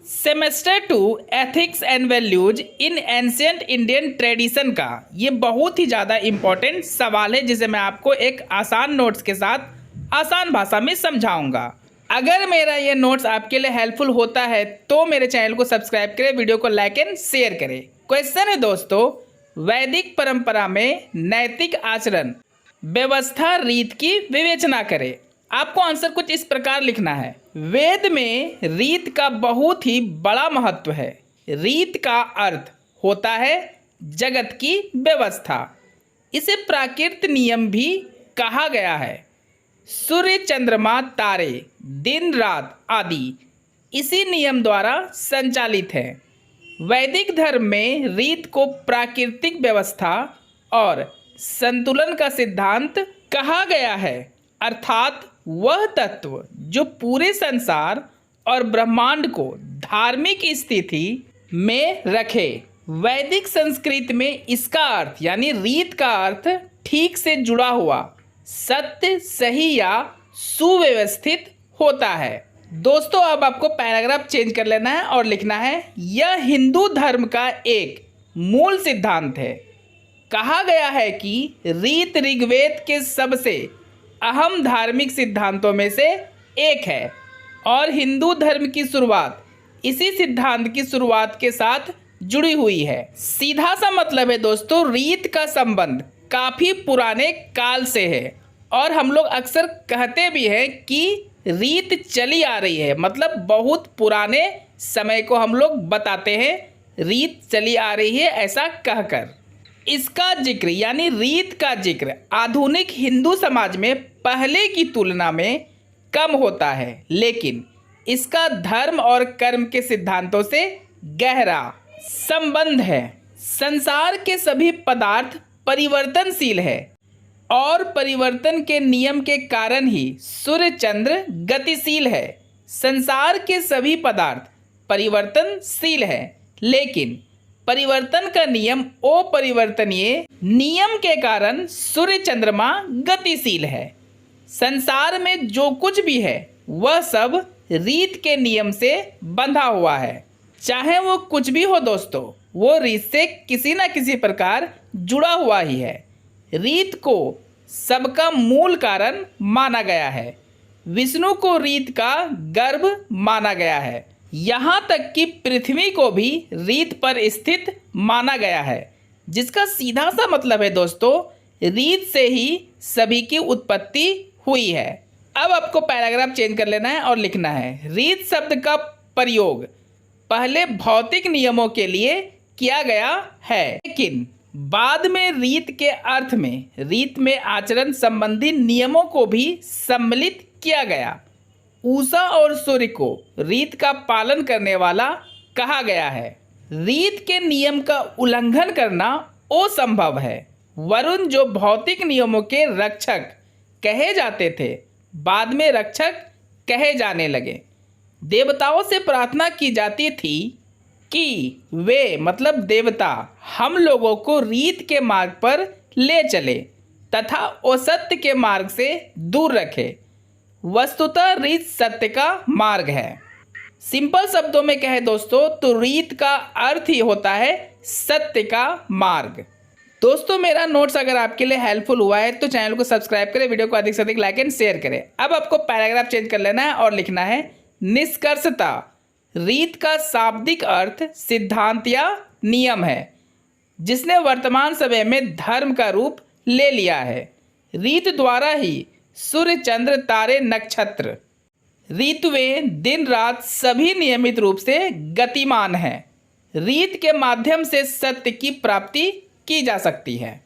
Semester 2 ethics and values in ancient Indian tradition का ये बहुत ही ज़्यादा इम्पोर्टेंट सवाल है जिसे मैं आपको एक आसान नोट्स के साथ आसान भाषा में समझाऊंगा। अगर मेरा ये नोट्स आपके लिए हेल्पफुल होता है तो मेरे चैनल को सब्सक्राइब करें, वीडियो को लाइक एंड शेयर करें। क्वेश्चन है दोस्तों, वैदिक परंपरा में नैतिक आचरण व्यवस्था रीत की विवेचना करें। आपको आंसर कुछ इस प्रकार लिखना है। वेद में रीत का बहुत ही बड़ा महत्व है। रीत का अर्थ होता है जगत की व्यवस्था। इसे प्राकृत नियम भी कहा गया है। सूर्य, चंद्रमा, तारे, दिन रात आदि इसी नियम द्वारा संचालित है। वैदिक धर्म में रीत को प्राकृतिक व्यवस्था और संतुलन का सिद्धांत कहा गया है, अर्थात वह तत्व जो पूरे संसार और ब्रह्मांड को धार्मिक स्थिति में रखे। वैदिक संस्कृत में इसका अर्थ यानी रीत का अर्थ ठीक से जुड़ा हुआ, सत्य, सही या सुव्यवस्थित होता है। दोस्तों, अब आपको पैराग्राफ चेंज कर लेना है और लिखना है, यह हिंदू धर्म का एक मूल सिद्धांत है। कहा गया है कि रीत ऋग्वेद के सबसे अहम धार्मिक सिद्धांतों में से एक है और हिंदू धर्म की शुरुआत इसी सिद्धांत की शुरुआत के साथ जुड़ी हुई है। सीधा सा मतलब है दोस्तों, रीत का संबंध काफ़ी पुराने काल से है और हम लोग अक्सर कहते भी हैं कि रीत चली आ रही है, मतलब बहुत पुराने समय को हम लोग बताते हैं रीत चली आ रही है ऐसा कहकर। इसका जिक्र यानी रीत का जिक्र आधुनिक हिंदू समाज में पहले की तुलना में कम होता है, लेकिन इसका धर्म और कर्म के सिद्धांतों से गहरा संबंध है। संसार के सभी पदार्थ परिवर्तनशील है और परिवर्तन के नियम के कारण ही सूर्य चंद्र गतिशील है। संसार के सभी पदार्थ परिवर्तनशील है, लेकिन परिवर्तन का नियम अपरिवर्तनीय नियम के कारण सूर्य चंद्रमा गतिशील है। संसार में जो कुछ भी है वह सब रीत के नियम से बंधा हुआ है। चाहे वो कुछ भी हो दोस्तों, वो रीत से किसी न किसी प्रकार जुड़ा हुआ ही है। रीत को सबका मूल कारण माना गया है। विष्णु को रीत का गर्भ माना गया है। यहाँ तक कि पृथ्वी को भी रीत पर स्थित माना गया है, जिसका सीधा सा मतलब है दोस्तों, रीत से ही सभी की उत्पत्ति हुई है। अब आपको पैराग्राफ चेंज कर लेना है और लिखना है, रीत शब्द का प्रयोग पहले भौतिक नियमों के लिए किया गया है, लेकिन बाद में रीत के अर्थ में रीत में आचरण संबंधी नियमों को भी सम्मिलित किया गया। उषा और सूर्य को रीत का पालन करने वाला कहा गया है। रीत के नियम का उल्लंघन करना असंभव है। वरुण जो भौतिक नियमों के रक्षक कहे जाते थे, बाद में रक्षक कहे जाने लगे। देवताओं से प्रार्थना की जाती थी कि वे मतलब देवता हम लोगों को रीत के मार्ग पर ले चले तथा असत्य के मार्ग से दूर रखे। वस्तुतः रीत सत्य का मार्ग है। सिंपल शब्दों में कहे दोस्तों तो रीत का अर्थ ही होता है सत्य का मार्ग। दोस्तों, मेरा नोट्स अगर आपके लिए हेल्पफुल हुआ है तो चैनल को सब्सक्राइब करें, वीडियो को अधिक से अधिक लाइक एंड शेयर करें। अब आपको पैराग्राफ चेंज कर लेना है और लिखना है, निष्कर्षतः रीत का शाब्दिक अर्थ सिद्धांत या नियम है जिसने वर्तमान समय में धर्म का रूप ले लिया है। रीत द्वारा ही सूर्य, चंद्र, तारे, नक्षत्र, ऋतुएं, दिन रात सभी नियमित रूप से गतिमान हैं। रीत के माध्यम से सत्य की प्राप्ति की जा सकती है।